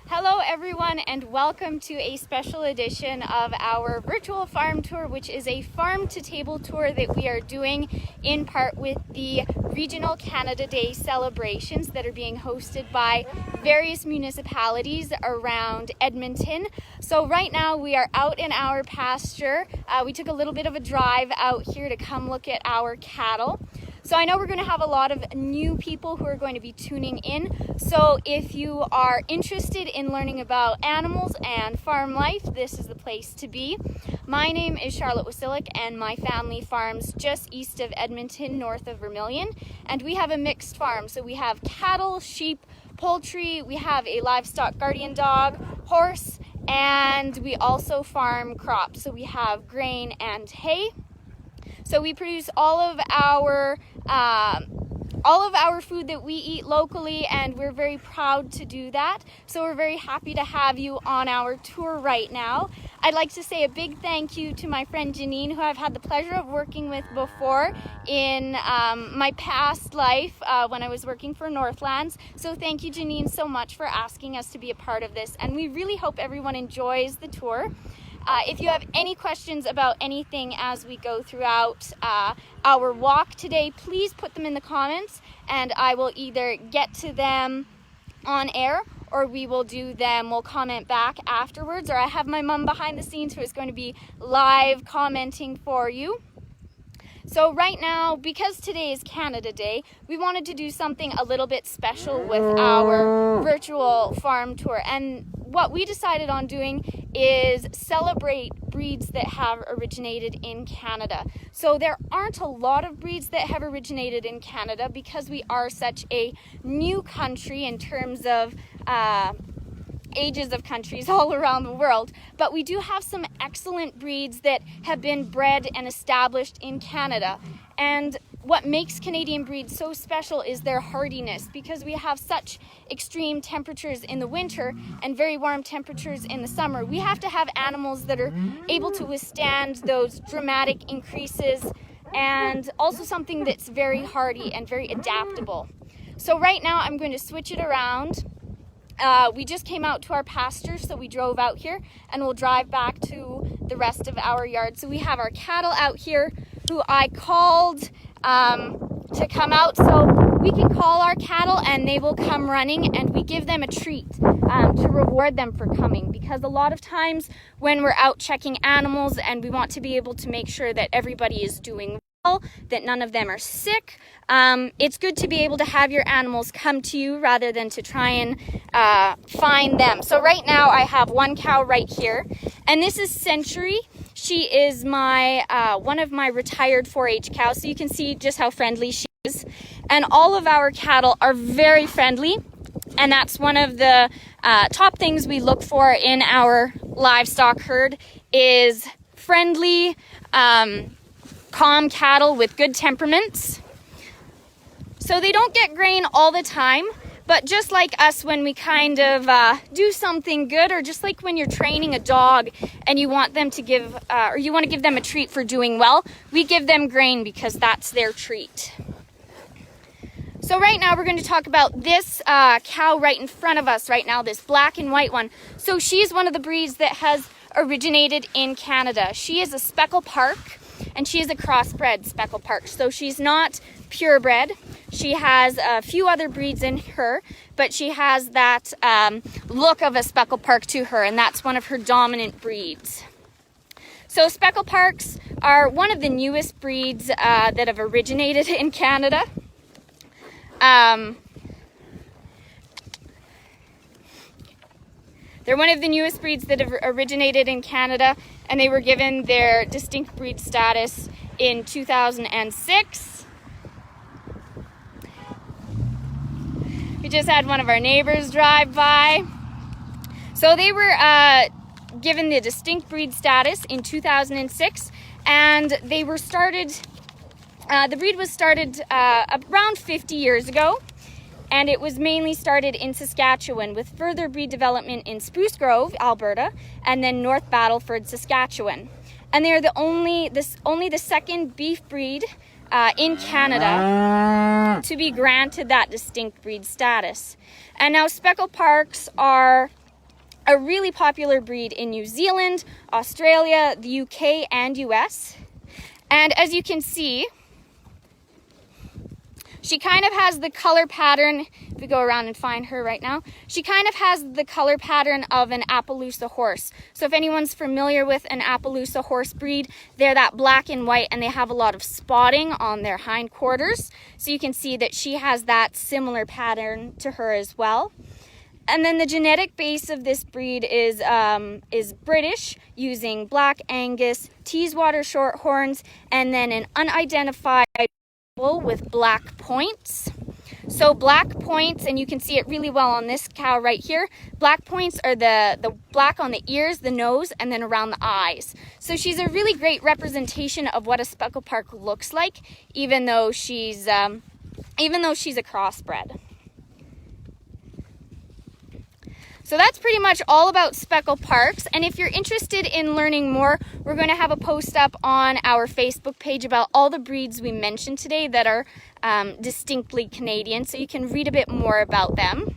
Hello everyone, and welcome to a special edition of our virtual farm tour, which is a farm to table tour that we are doing in part with the Regional Canada Day celebrations that are being hosted by various municipalities around Edmonton. So right now we are out in our pasture. We took a little bit of a drive out here to come look at our cattle. So I know we're going to have a lot of new people who are going to be tuning in. So if you are interested in learning about animals and farm life, this is the place to be. My name is Charlotte Wasilic, and my family farms just east of Edmonton, north of Vermilion. And we have a mixed farm. So we have cattle, sheep, poultry, we have a livestock guardian dog, horse, and we also farm crops. So we have grain and hay. So we produce all of our food that we eat locally, and we're very proud to do that. So we're very happy to have you on our tour right now. I'd like to say a big thank you to my friend Janine, who I've had the pleasure of working with before in my past life when I was working for Northlands. So thank you, Janine, so much for asking us to be a part of this, and we really hope everyone enjoys the tour. If you have any questions about anything as we go throughout our walk today, please put them in the comments, and I will either get to them on air, or we'll comment back afterwards, or I have my mom behind the scenes who is going to be live commenting for you. So right now, because today is Canada Day, we wanted to do something a little bit special with our virtual farm tour. And what we decided on doing is celebrate breeds that have originated in Canada. So there aren't a lot of breeds that have originated in Canada because we are such a new country in terms of ages of countries all around the world, but we do have some excellent breeds that have been bred and established in Canada. And what makes Canadian breeds so special is their hardiness, because we have such extreme temperatures in the winter and very warm temperatures in the summer. We have to have animals that are able to withstand those dramatic increases, and also something that's very hardy and very adaptable. So right now I'm going to switch it around. We just came out to our pasture, so we drove out here, and we'll drive back to the rest of our yard. So we have our cattle out here who I called to come out. So we can call our cattle and they will come running, and we give them a treat to reward them for coming, because a lot of times when we're out checking animals and we want to be able to make sure that everybody is doing well, that none of them are sick, it's good to be able to have your animals come to you rather than to try and find them. So right now I have one cow right here, and this is Century. She is my one of my retired 4-H cows, so you can see just how friendly she is. And all of our cattle are very friendly, and that's one of the top things we look for in our livestock herd is friendly, calm cattle with good temperaments. So they don't get grain all the time, but just like us, when we kind of do something good, or just like when you're training a dog and you want them to give, or you want to give them a treat for doing well, we give them grain because that's their treat. So right now we're going to talk about this cow right in front of us right now, this black and white one. So she's one of the breeds that has originated in Canada. She is a Speckle Park, and she is a crossbred Speckle Park. So she's not purebred. She has a few other breeds in her, but she has that look of a Speckle Park to her, and that's one of her dominant breeds. So Speckle Parks are one of the newest breeds that have originated in Canada. They're one of the newest breeds that have originated in Canada, and they were given their distinct breed status in 2006. We just had one of our neighbors drive by. So they were given the distinct breed status in 2006, and they were started, the breed was started around 50 years ago. And it was mainly started in Saskatchewan, with further breed development in Spruce Grove, Alberta, and then North Battleford, Saskatchewan. And they're only the second beef breed in Canada to be granted that distinct breed status. And now Speckle Parks are a really popular breed in New Zealand, Australia, the UK, and US. And as you can see, she kind of has the color pattern, if we go around and find her right now, she kind of has the color pattern of an Appaloosa horse. So if anyone's familiar with an Appaloosa horse breed, they're that black and white and they have a lot of spotting on their hindquarters. So you can see that she has that similar pattern to her as well. And then the genetic base of this breed is British, using Black Angus, Teeswater Shorthorns, and then an unidentified with black points. So black points, and you can see it really well on this cow right here, black points are the black on the ears, the nose, and then around the eyes. So she's a really great representation of what a Speckle Park looks like, even though she's a crossbred. So that's pretty much all about Speckle Parks. And if you're interested in learning more, we're going to have a post up on our Facebook page about all the breeds we mentioned today that are distinctly Canadian, so you can read a bit more about them.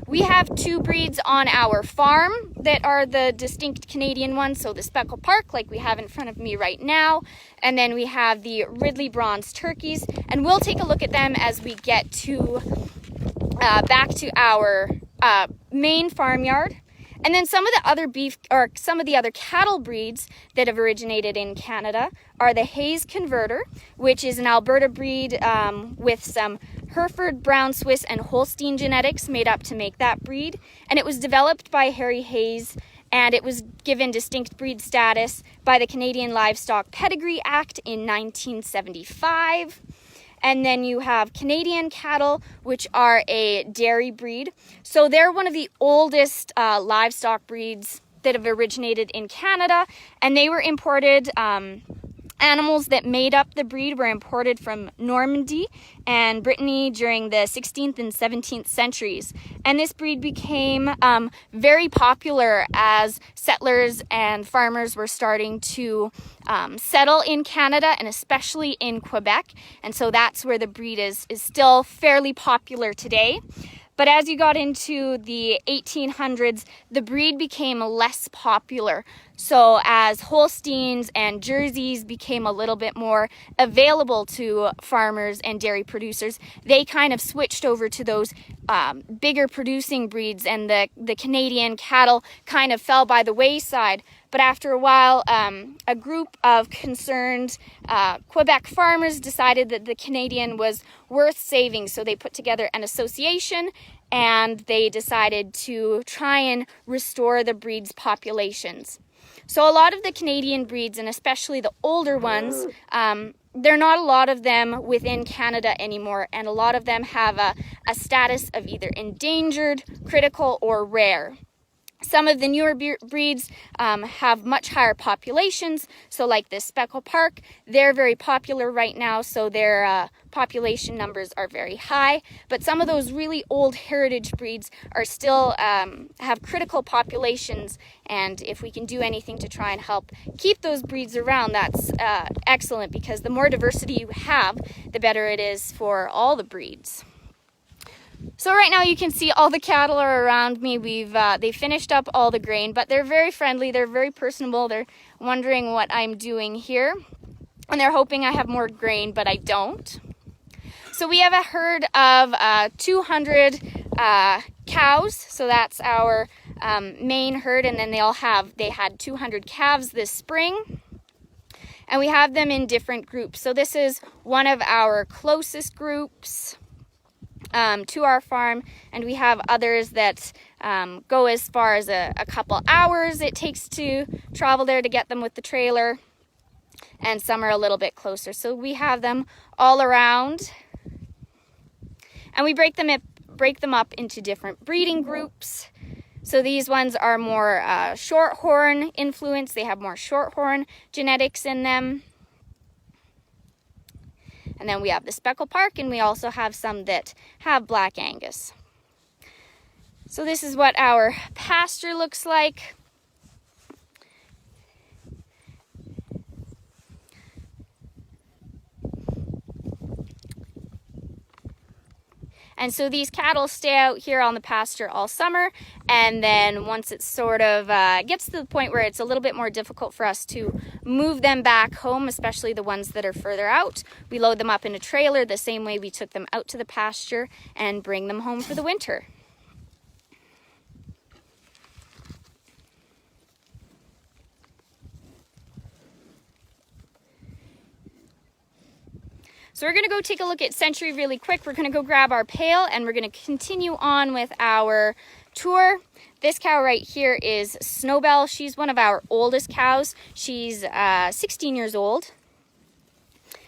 We have 2 breeds on our farm that are the distinct Canadian ones, so the Speckle Park, like we have in front of me right now, and then we have the Ridley Bronze Turkeys, and we'll take a look at them as we get to back to our main farmyard. And then some of the other cattle breeds that have originated in Canada are the Hayes Converter, which is an Alberta breed with some Hereford, Brown Swiss, and Holstein genetics made up to make that breed. And it was developed by Harry Hayes, and it was given distinct breed status by the Canadian Livestock Pedigree Act in 1975. And then you have Canadian cattle, which are a dairy breed. So they're one of the oldest livestock breeds that have originated in Canada. And they were imported, animals that made up the breed were imported from Normandy and Brittany during the 16th and 17th centuries. And this breed became very popular as settlers and farmers were starting to settle in Canada, and especially in Quebec. And so that's where the breed is still fairly popular today. But as you got into the 1800s, the breed became less popular. So as Holsteins and Jerseys became a little bit more available to farmers and dairy producers, they kind of switched over to those bigger producing breeds, and the Canadian cattle kind of fell by the wayside. But after a while, a group of concerned Quebec farmers decided that the Canadian was worth saving, so they put together an association and they decided to try and restore the breed's populations. So a lot of the Canadian breeds, and especially the older ones, there are not a lot of them within Canada anymore, and a lot of them have a status of either endangered, critical, or rare. Some of the newer breeds have much higher populations, so like this Speckle Park, they're very popular right now, so their population numbers are very high. But some of those really old heritage breeds are still have critical populations, and if we can do anything to try and help keep those breeds around, that's excellent, because the more diversity you have, the better it is for all the breeds. So right now you can see all the cattle are around me. They finished up all the grain, but they're very friendly, they're very personable. They're wondering what I'm doing here, and they're hoping I have more grain, but I don't. So we have a herd of 200 cows, so that's our main herd, and then they had 200 calves this spring. And we have them in different groups. So this is one of our closest groups to our farm, and we have others that go as far as a couple hours it takes to travel there to get them with the trailer, and some are a little bit closer. So we have them all around, and we break them up into different breeding groups. So these ones are more shorthorn influence. They have more shorthorn genetics in them. And then we have the Speckle Park, and we also have some that have Black Angus. So this is what our pasture looks like. And so these cattle stay out here on the pasture all summer, and then once it sort of gets to the point where it's a little bit more difficult for us to move them back home, especially the ones that are further out, we load them up in a trailer the same way we took them out to the pasture and bring them home for the winter. So we're gonna go take a look at Century really quick. We're gonna go grab our pail and we're gonna continue on with our tour. This cow right here is Snowbell. She's one of our oldest cows. She's 16 years old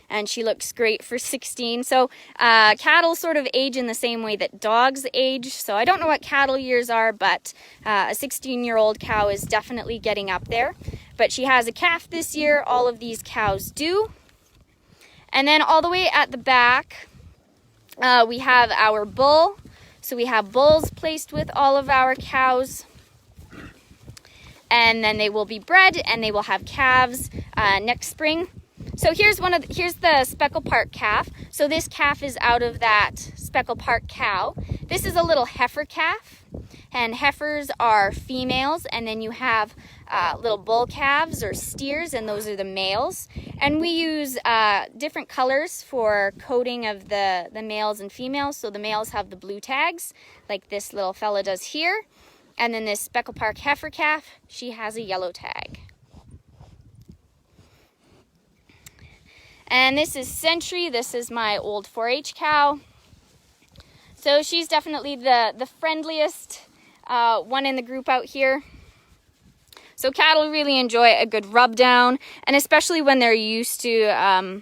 and she looks great for 16. So cattle sort of age in the same way that dogs age. So I don't know what cattle years are, but a 16-year-old cow is definitely getting up there. But she has a calf this year. All of these cows do. And then all the way at the back, we have our bull. So we have bulls placed with all of our cows. And then they will be bred and they will have calves next spring. So here's the Speckle Park calf. So this calf is out of that Speckle Park cow. This is a little heifer calf. And heifers are females, and then you have little bull calves or steers, and those are the males. And we use different colors for coding of the males and females. So the males have the blue tags, like this little fella does here. And then this Speckle Park heifer calf, she has a yellow tag. And this is Century. This is my old 4-H cow. So she's definitely the friendliest one in the group out here. So cattle really enjoy a good rub down, and especially when they're used to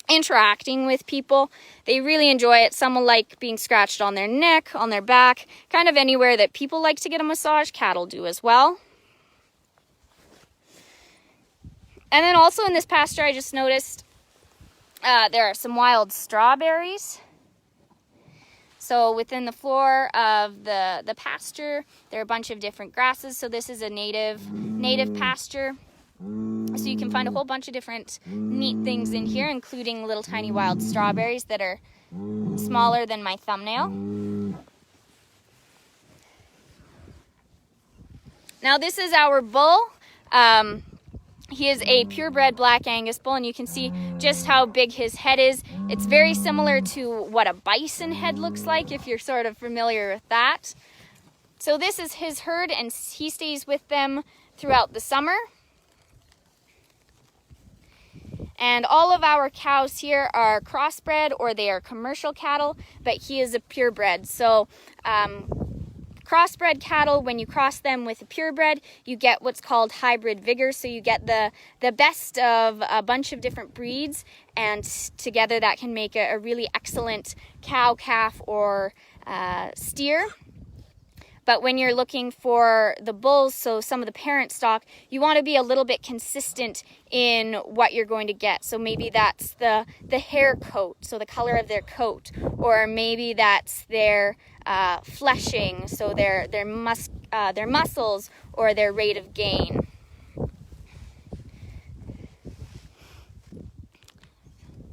interacting with people, they really enjoy it. Some will like being scratched on their neck, on their back, kind of anywhere that people like to get a massage, cattle do as well. And then also in this pasture, I just noticed there are some wild strawberries. So within the floor of the pasture, there are a bunch of different grasses. So this is a native pasture. So you can find a whole bunch of different neat things in here, including little tiny wild strawberries that are smaller than my thumbnail. Now this is our bull. He is a purebred Black Angus bull, and you can see just how big his head is. It's very similar to what a bison head looks like, if you're sort of familiar with that. So this is his herd, and he stays with them throughout the summer. And all of our cows here are crossbred, or they are commercial cattle, but he is a purebred. So crossbred cattle, when you cross them with a purebred, you get what's called hybrid vigor. So you get the best of a bunch of different breeds, and together that can make a really excellent cow, calf, or steer. But when you're looking for the bulls, so some of the parent stock, you want to be a little bit consistent in what you're going to get. So maybe that's the hair coat, so the color of their coat, or maybe that's their fleshing, so their muscles, or their rate of gain.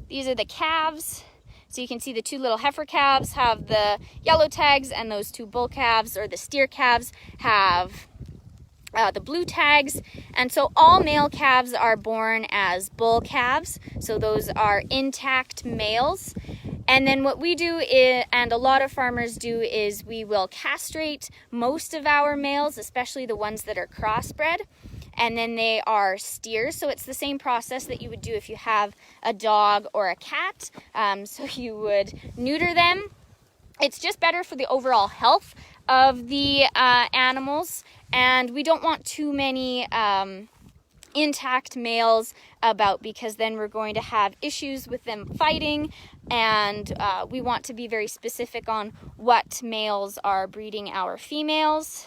These are the calves. So you can see the two little heifer calves have the yellow tags, and those two bull calves, or the steer calves, have the blue tags. And so all male calves are born as bull calves. So those are intact males. And then what we do is, and a lot of farmers do, is we will castrate most of our males, especially the ones that are crossbred. And then they are steers. So it's the same process that you would do if you have a dog or a cat. So you would neuter them. It's just better for the overall health of the animals. And we don't want too many intact males about, because then we're going to have issues with them fighting. And we want to be very specific on what males are breeding our females.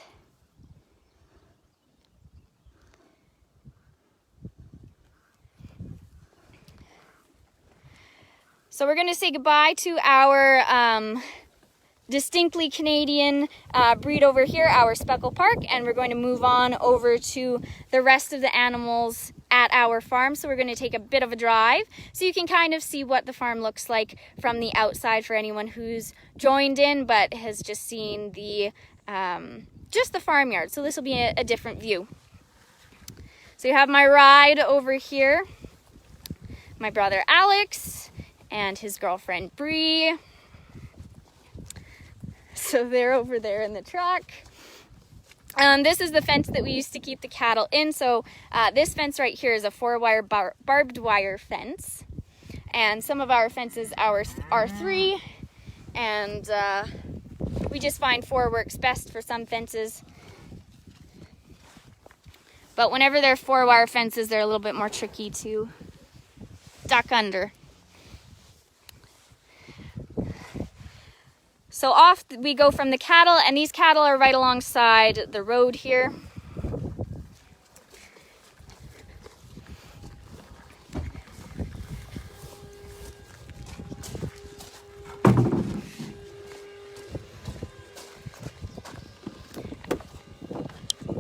So we're going to say goodbye to our distinctly Canadian breed over here, our Speckle Park, and we're going to move on over to the rest of the animals at our farm. So we're going to take a bit of a drive so you can kind of see what the farm looks like from the outside for anyone who's joined in but has just seen the just the farmyard. So this will be a different view. So you have my ride over here, my brother Alex and his girlfriend Bree. So they're over there in the truck. This is the fence that we used to keep the cattle in. So this fence right here is a 4-wire barbed wire fence. And some of our fences are 3. And we just find 4 works best for some fences. But whenever they're 4-wire fences, they're a little bit more tricky to duck under. So off we go from the cattle, and these cattle are right alongside the road here.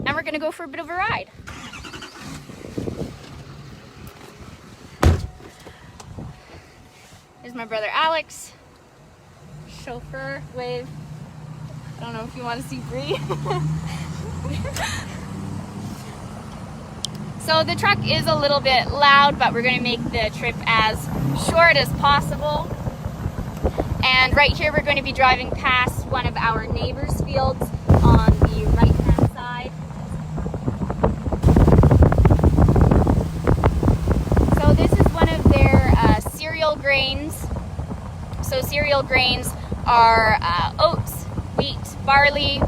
And we're gonna go for a bit of a ride. Here's my brother Alex. Chauffeur, wave. I don't know if you want to see Bree. So the truck is a little bit loud, but we're going to make the trip as short as possible. And right here we're going to be driving past one of our neighbors' fields on the right-hand side. So this is one of their cereal grains. So cereal grains are oats, wheat, barley,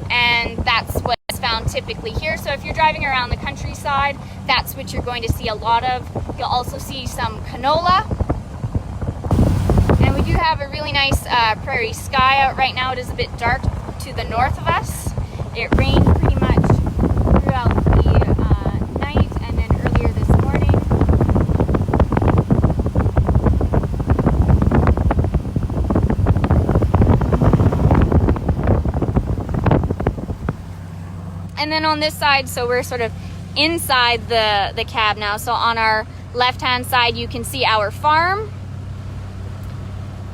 and that's what's found typically here. So if you're driving around the countryside, that's what you're going to see a lot of. You'll also see some canola, and we do have a really nice prairie sky out right now. It is a bit dark to the north of us. It rained pretty much throughout the night and then earlier this morning. And then on this side, so we're sort of inside the cab now. So on our left-hand side, you can see our farm.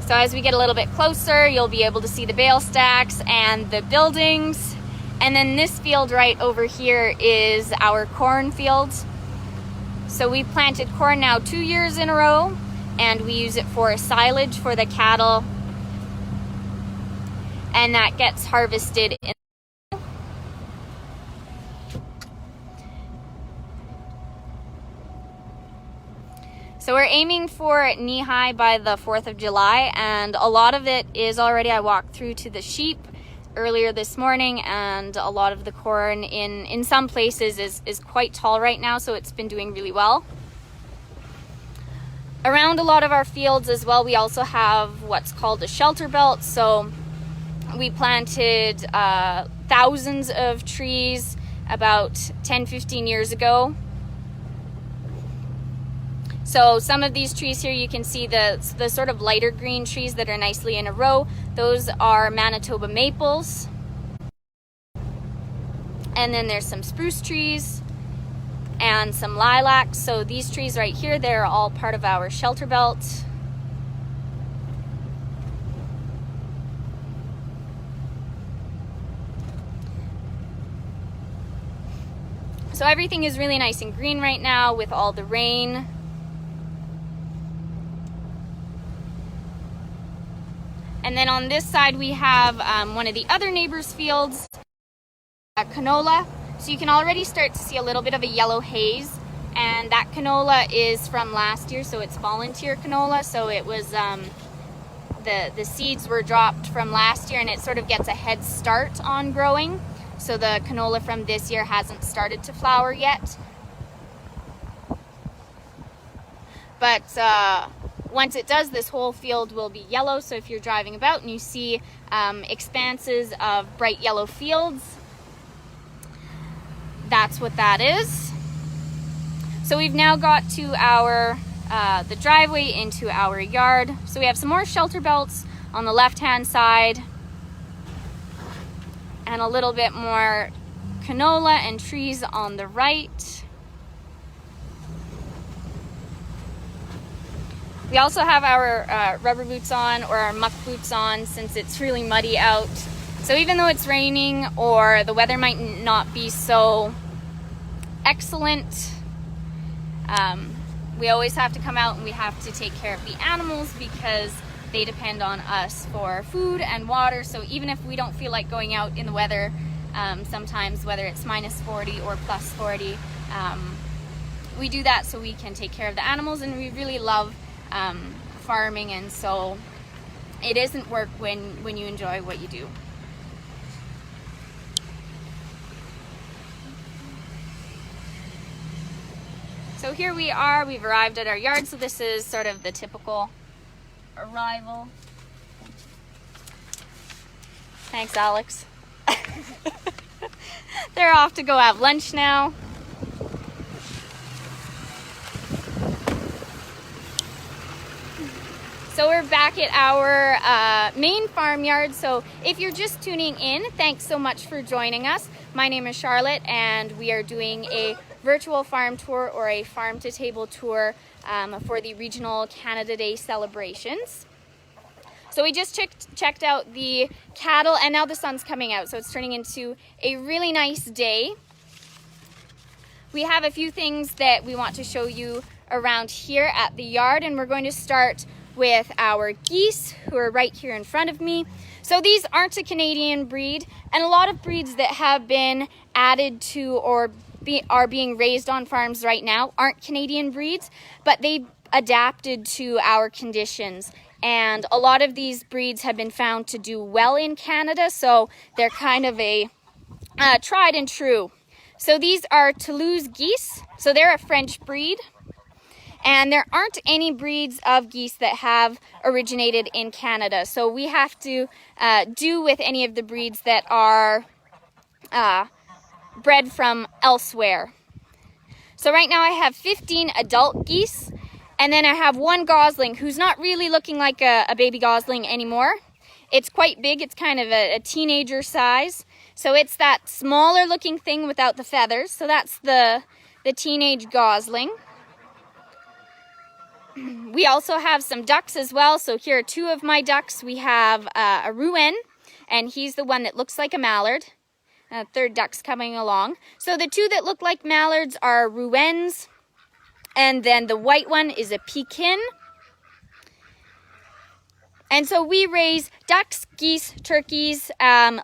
So as we get a little bit closer, you'll be able to see the bale stacks and the buildings. And then this field right over here is our corn field. So we planted corn now 2 years in a row, and we use it for silage for the cattle. And that gets harvested in. So we're aiming for knee-high by the 4th of July, and a lot of it is already, I walked through to the sheep earlier this morning, and a lot of the corn in some places is quite tall right now, so it's been doing really well. Around a lot of our fields as well, we also have what's called a shelter belt. So we planted thousands of trees about 10-15 years ago. So some of these trees here, you can see the sort of lighter green trees that are nicely in a row. Those are Manitoba maples. And then there's some spruce trees and some lilacs. So these trees right here, they're all part of our shelter belt. So everything is really nice and green right now with all the rain. And then on this side, we have one of the other neighbors' fields, canola. So you can already start to see a little bit of a yellow haze. And that canola is from last year, so it's volunteer canola. So it was, the seeds were dropped from last year, and it sort of gets a head start on growing. So the canola from this year hasn't started to flower yet. But once it does, this whole field will be yellow. So if you're driving about and you see expanses of bright yellow fields, that's what that is. So we've now got to our the driveway into our yard. So we have some more shelter belts on the left-hand side and a little bit more canola and trees on the right. We also have our rubber boots on, or our muck boots on, since it's really muddy out. So even though it's raining or the weather might not be so excellent, we always have to come out and we have to take care of the animals because they depend on us for food and water. So even if we don't feel like going out in the weather, sometimes whether it's -40 or +40, we do that so we can take care of the animals, and we really love farming, and so it isn't work when you enjoy what you do. So here we are, we've arrived at our yard. So this is sort of the typical arrival. Thanks, Alex. They're off to go have lunch now. So we're back at our main farmyard. So if you're just tuning in, thanks so much for joining us. My name is Charlotte, and we are doing a virtual farm tour, or a farm to table tour, for the Regional Canada Day celebrations. So we just checked out the cattle, and now the sun's coming out, so it's turning into a really nice day. We have a few things that we want to show you around here at the yard, and we're going to start with our geese, who are right here in front of me. So these aren't a Canadian breed, and a lot of breeds that have been added to or are being raised on farms right now aren't Canadian breeds, but they adapted to our conditions. And a lot of these breeds have been found to do well in Canada, so they're kind of a tried and true. So these are Toulouse geese, so they're a French breed. And there aren't any breeds of geese that have originated in Canada. So we have to do with any of the breeds that are bred from elsewhere. So right now I have 15 adult geese, and then I have one gosling who's not really looking like a baby gosling anymore. It's quite big. It's kind of a teenager size. So it's that smaller looking thing without the feathers. So that's the teenage gosling. We also have some ducks as well. So here are two of my ducks. We have a rouen, and he's the one that looks like a mallard. Third duck's coming along. So the two that look like mallards are rouens, and then the white one is a pekin. And so we raise ducks, geese, turkeys,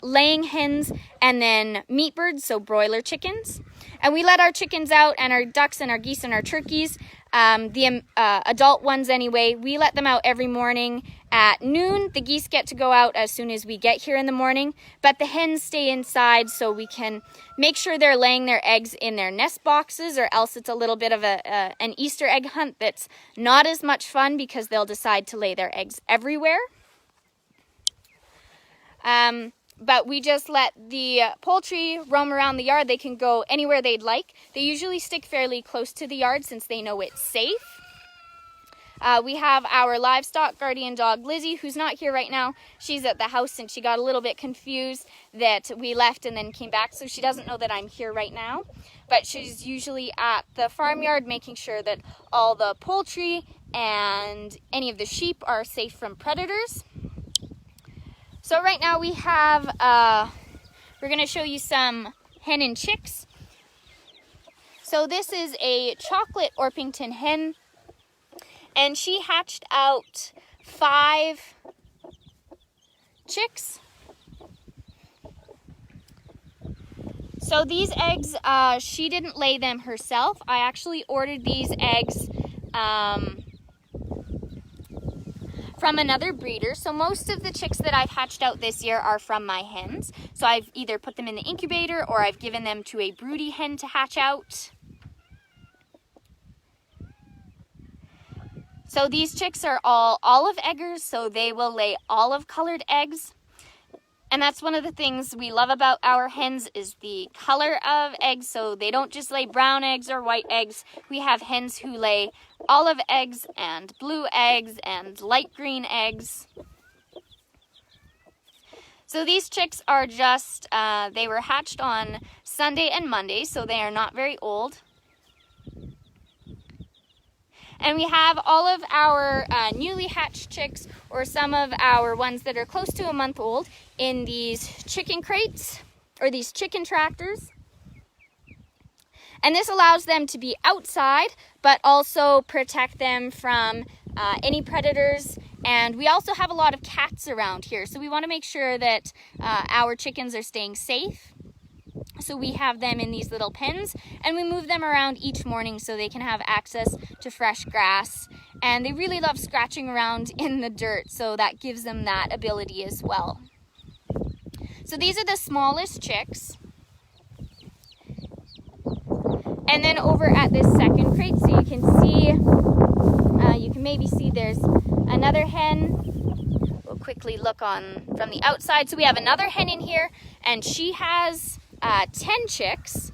laying hens, and then meat birds, so broiler chickens. And we let our chickens out, and our ducks and our geese and our turkeys, the adult ones anyway, we let them out every morning at noon. The geese get to go out as soon as we get here in the morning, but the hens stay inside so we can make sure they're laying their eggs in their nest boxes, or else it's a little bit of an Easter egg hunt that's not as much fun because they'll decide to lay their eggs everywhere. But we just let the poultry roam around the yard. They can go anywhere they'd like. They usually stick fairly close to the yard since they know it's safe. We have our livestock guardian dog, Lizzie, who's not here right now. She's at the house and she got a little bit confused that we left and then came back, so she doesn't know that I'm here right now. But she's usually at the farmyard making sure that all the poultry and any of the sheep are safe from predators. So right now we have, we're going to show you some hen and chicks. So this is a chocolate Orpington hen, and she hatched out 5 chicks. So these eggs, she didn't lay them herself. I actually ordered these eggs from another breeder. So most of the chicks that I've hatched out this year are from my hens. So I've either put them in the incubator or I've given them to a broody hen to hatch out. So these chicks are all olive eggers, so they will lay olive colored eggs. And that's one of the things we love about our hens is the color of eggs. So they don't just lay brown eggs or white eggs. We have hens who lay olive eggs and blue eggs and light green eggs. So these chicks are just, they were hatched on Sunday and Monday, so they are not very old. And we have all of our newly hatched chicks, or some of our ones that are close to a month old, in these chicken crates, or these chicken tractors. And this allows them to be outside, but also protect them from any predators. And we also have a lot of cats around here, so we want to make sure that our chickens are staying safe. So we have them in these little pens, and we move them around each morning so they can have access to fresh grass. And they really love scratching around in the dirt, so that gives them that ability as well. So these are the smallest chicks. And then over at this second crate, so you can see, you can maybe see there's another hen. We'll quickly look on from the outside. So we have another hen in here, and she has 10 chicks.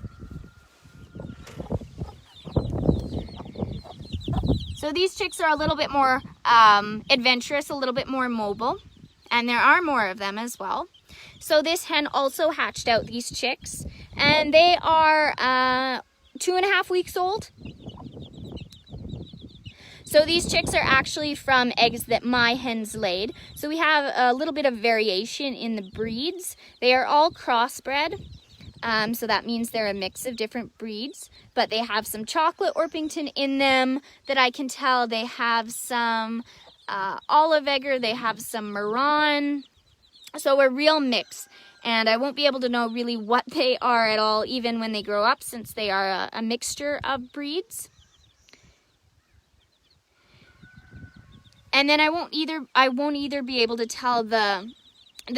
So these chicks are a little bit more adventurous, a little bit more mobile, and there are more of them as well. So this hen also hatched out these chicks, and they are 2.5 weeks old. So these chicks are actually from eggs that my hens laid. So we have a little bit of variation in the breeds. They are all crossbred. So that means they're a mix of different breeds, but they have some chocolate Orpington in them that I can tell. They have some olive egger, they have some Marron. So a real mix. And I won't be able to know really what they are at all, even when they grow up, since they are a mixture of breeds. And then I won't either be able to tell the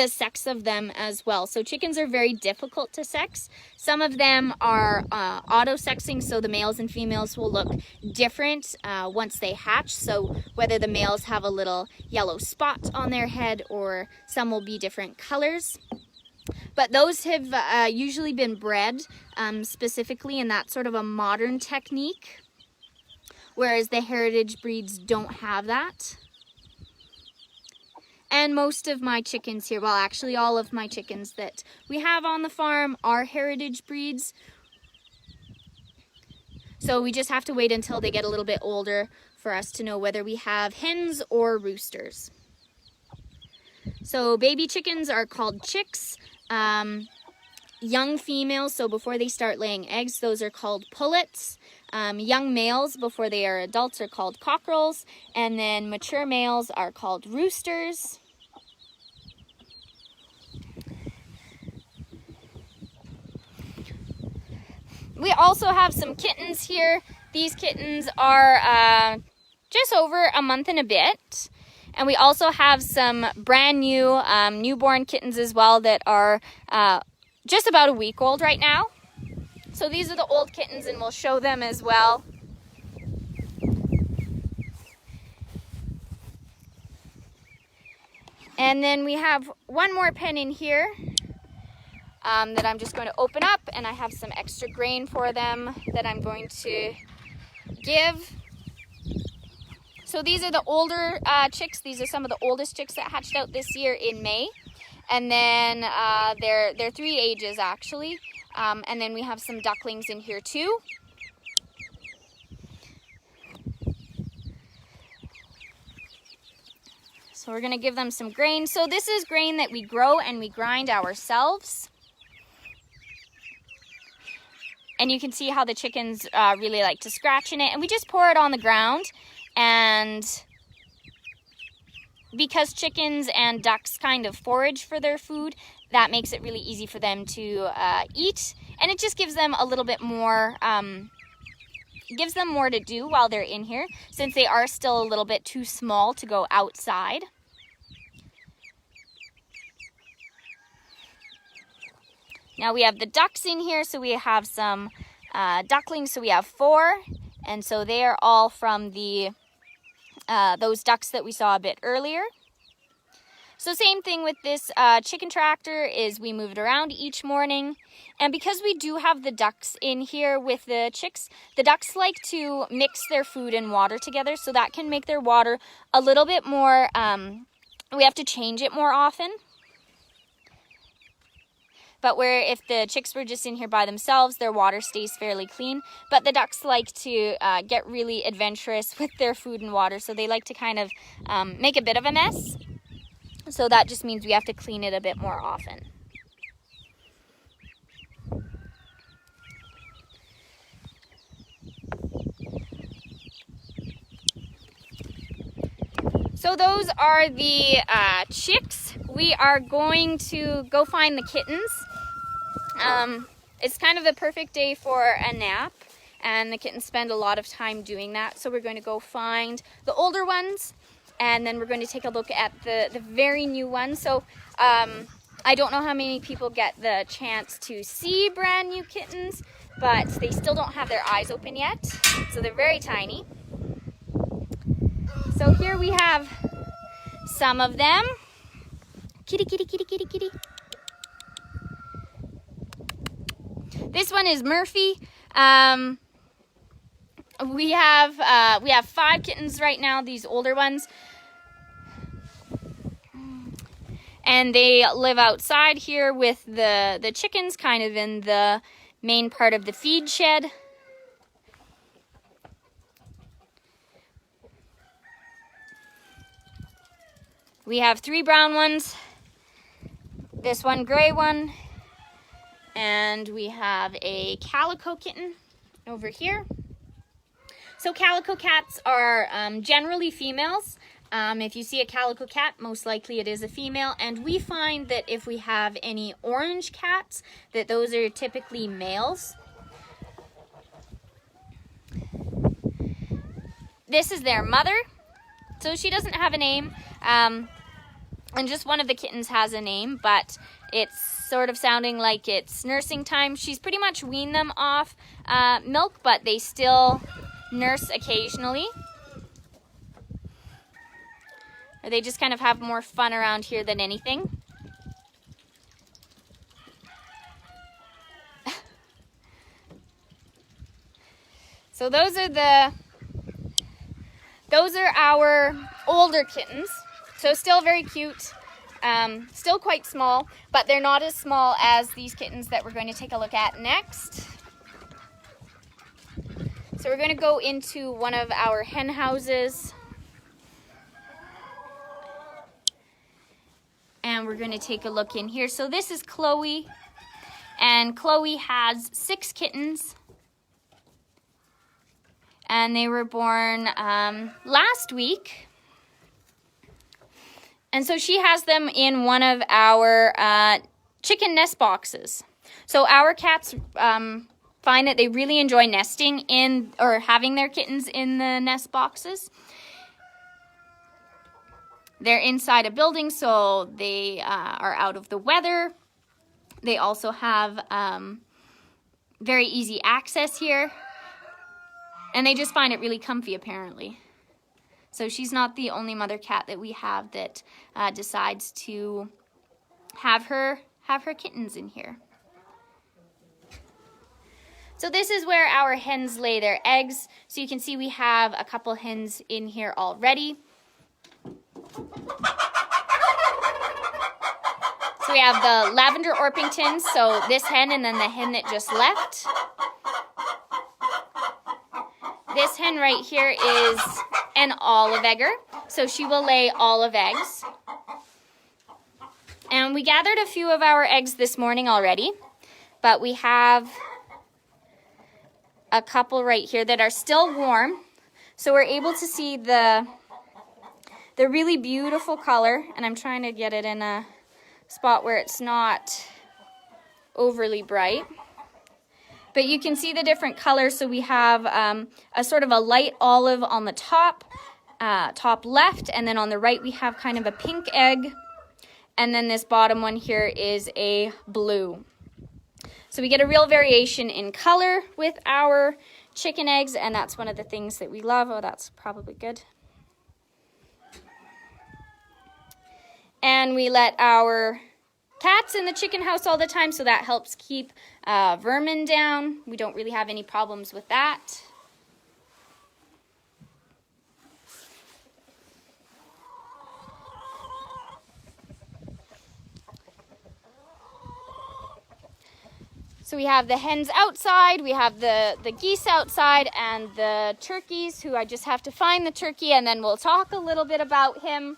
sex of them as well. So chickens are very difficult to sex. Some of them are auto-sexing, so the males and females will look different once they hatch. So whether the males have a little yellow spot on their head, or some will be different colors. But those have usually been bred specifically in that sort of a modern technique, whereas the heritage breeds don't have that. And most of my chickens here, well, actually all of my chickens that we have on the farm are heritage breeds. So we just have to wait until they get a little bit older for us to know whether we have hens or roosters. So baby chickens are called chicks. Young females, so before they start laying eggs, those are called pullets. Young males, before they are adults, are called cockerels. And then mature males are called roosters. We also have some kittens here. These kittens are just over a month and a bit. And we also have some brand new newborn kittens as well that are just about a week old right now. So these are the old kittens, and we'll show them as well. And then we have one more pen in here that I'm just going to open up, and I have some extra grain for them that I'm going to give. So these are the older chicks. These are some of the oldest chicks that hatched out this year in May. And then they're 3 ages actually. And then we have some ducklings in here too. So we're gonna give them some grain. So this is grain that we grow and we grind ourselves. And you can see how the chickens really like to scratch in it. And we just pour it on the ground. And because chickens and ducks kind of forage for their food, that makes it really easy for them to eat. And it just gives them a little bit more, gives them more to do while they're in here, since they are still a little bit too small to go outside. Now we have the ducks in here, so we have some ducklings, so we have 4. And so they are all from the those ducks that we saw a bit earlier. So same thing with this chicken tractor, is we move it around each morning. And because we do have the ducks in here with the chicks, the ducks like to mix their food and water together, so that can make their water a little bit more, we have to change it more often. But where if the chicks were just in here by themselves, their water stays fairly clean. But the ducks like to get really adventurous with their food and water, so they like to kind of make a bit of a mess. So that just means we have to clean it a bit more often. So those are the chicks. We are going to go find the kittens. It's kind of the perfect day for a nap, and the kittens spend a lot of time doing that. So we're going to go find the older ones, and then we're going to take a look at the very new ones. So I don't know how many people get the chance to see brand new kittens, but they still don't have their eyes open yet. So they're very tiny. So here we have some of them. Kitty, kitty, kitty, kitty, kitty. This one is Murphy. We have 5 kittens right now, these older ones. And they live outside here with the chickens, kind of in the main part of the feed shed. We have 3 brown ones, this one gray one, and we have a calico kitten over here. So calico cats are generally females. If you see a calico cat, most likely it is a female, and we find that if we have any orange cats, that those are typically males. This is their mother, so she doesn't have a name. And just one of the kittens has a name, but it's sort of sounding like it's nursing time. She's pretty much weaned them off milk, but they still nurse occasionally. Or they just kind of have more fun around here than anything. So those are our older kittens. So still very cute, still quite small, but they're not as small as these kittens that we're going to take a look at next. So we're going to go into one of our hen houses. And we're going to take a look in here. So this is Chloe, and Chloe has 6 kittens. And they were born last week. And so she has them in one of our chicken nest boxes. So our cats find that they really enjoy nesting in, or having their kittens in the nest boxes. They're inside a building, so they are out of the weather. They also have very easy access here. And they just find it really comfy, apparently. So she's not the only mother cat that we have that decides to have her kittens in here. So this is where our hens lay their eggs. So you can see we have a couple hens in here already. So we have the lavender Orpingtons, so this hen and then the hen that just left. This hen right here is an olive egger, so she will lay olive eggs. And we gathered a few of our eggs this morning already, but we have a couple right here that are still warm. So we're able to see the really beautiful color, and I'm trying to get it in a spot where it's not overly bright. But you can see the different colors. So we have a sort of a light olive on the top left, and then on the right we have kind of a pink egg, and then this bottom one here is a blue. So we get a real variation in color with our chicken eggs, and that's one of the things that we love. Oh, that's probably good. And we let our cats in the chicken house all the time, so that helps keep vermin down. We don't really have any problems with that. So we have the hens outside, we have the geese outside, and the turkeys, who I just have to find the turkey, and then we'll talk a little bit about him.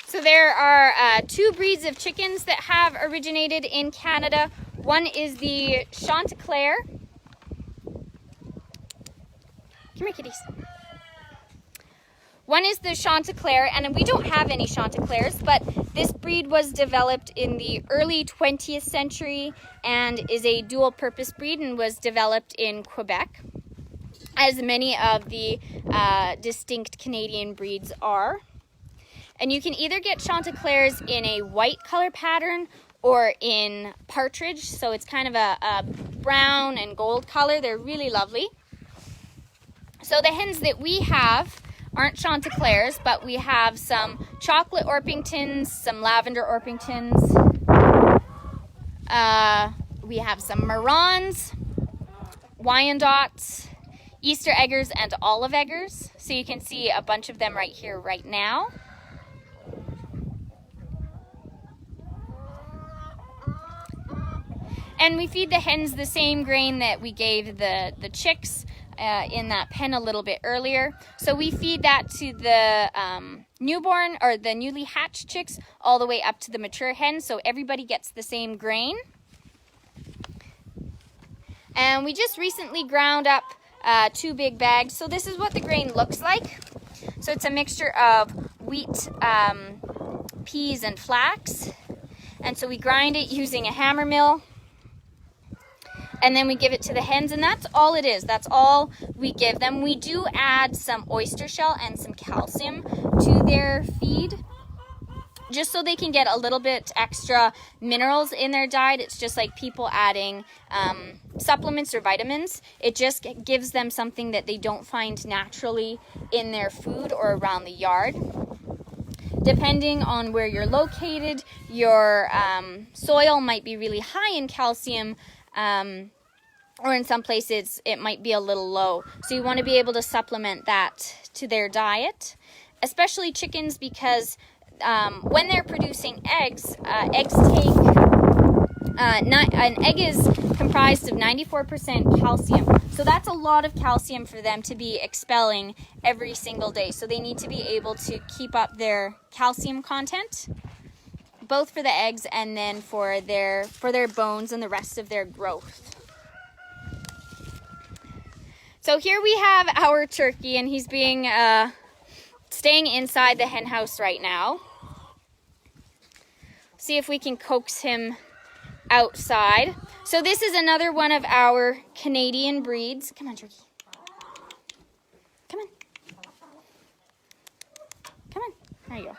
So there are two breeds of chickens that have originated in Canada. One is the Chanticleer. Come here, kitties. One is the Chanticleer, and we don't have any Chanticleers, but this breed was developed in the early 20th century and is a dual-purpose breed and was developed in Quebec, as many of the distinct Canadian breeds are. And you can either get Chanticleers in a white color pattern or in partridge, so it's kind of a brown and gold color. They're really lovely. So the hens that we have aren't Chanticleers, but we have some chocolate Orpingtons, some lavender Orpingtons. We have some Marrons, Wyandottes, Easter Eggers, and Olive Eggers. So you can see a bunch of them right here, right now. And we feed the hens the same grain that we gave the chicks in that pen a little bit earlier. So we feed that to the newborn or the newly hatched chicks all the way up to the mature hens, so everybody gets the same grain. And we just recently ground up 2 big bags. So this is what the grain looks like. So it's a mixture of wheat, peas, and flax. And so we grind it using a hammer mill. And then we give it to the hens, and that's all it is. That's all we give them. We do add some oyster shell and some calcium to their feed, just so they can get a little bit extra minerals in their diet. It's just like people adding supplements or vitamins. It just gives them something that they don't find naturally in their food or around the yard. Depending on where you're located, your soil might be really high in calcium, or in some places it might be a little low. So you want to be able to supplement that to their diet, especially chickens, because when they're producing eggs, an egg is comprised of 94% calcium. So that's a lot of calcium for them to be expelling every single day. So they need to be able to keep up their calcium content, both for the eggs and then for their bones and the rest of their growth. So here we have our turkey, and he's being staying inside the hen house right now. See if we can coax him outside. So this is another one of our Canadian breeds. Come on, turkey. Come on. Come on. There you go.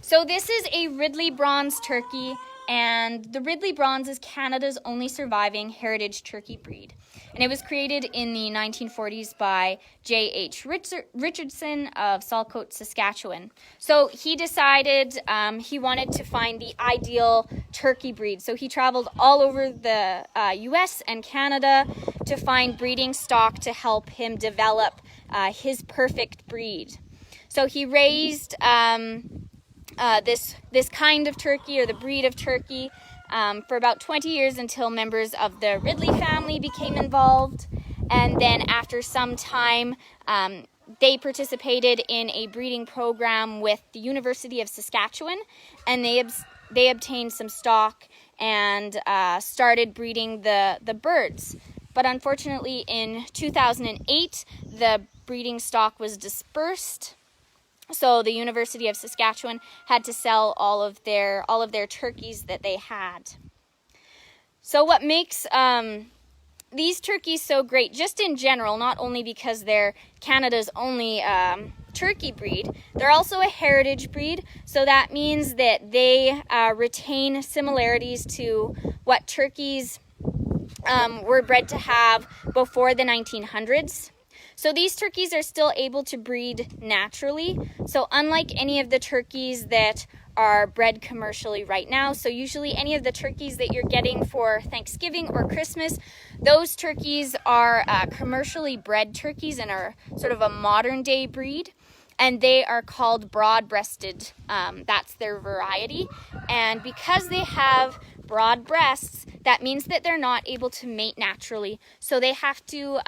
So this is a Ridley bronze turkey, and the Ridley bronze is Canada's only surviving heritage turkey breed. And it was created in the 1940s by J.H. Richardson of Saltcote, Saskatchewan. So he decided he wanted to find the ideal turkey breed. So he traveled all over the U.S. and Canada to find breeding stock to help him develop his perfect breed. So he raised this kind of turkey, or the breed of turkey, for about 20 years, until members of the Ridley family became involved. And then after some time, they participated in a breeding program with the University of Saskatchewan, and they obtained some stock and started breeding the birds. But unfortunately, in 2008, the breeding stock was dispersed. So the University of Saskatchewan had to sell all of their turkeys that they had. So what makes these turkeys so great, just in general, not only because they're Canada's only turkey breed, they're also a heritage breed. So that means that they retain similarities to what turkeys were bred to have before the 1900s. So these turkeys are still able to breed naturally. So unlike any of the turkeys that are bred commercially right now. So usually any of the turkeys that you're getting for Thanksgiving or Christmas, those turkeys are commercially bred turkeys and are sort of a modern day breed. And they are called broad-breasted. That's their variety. And because they have broad breasts, that means that they're not able to mate naturally. So they have to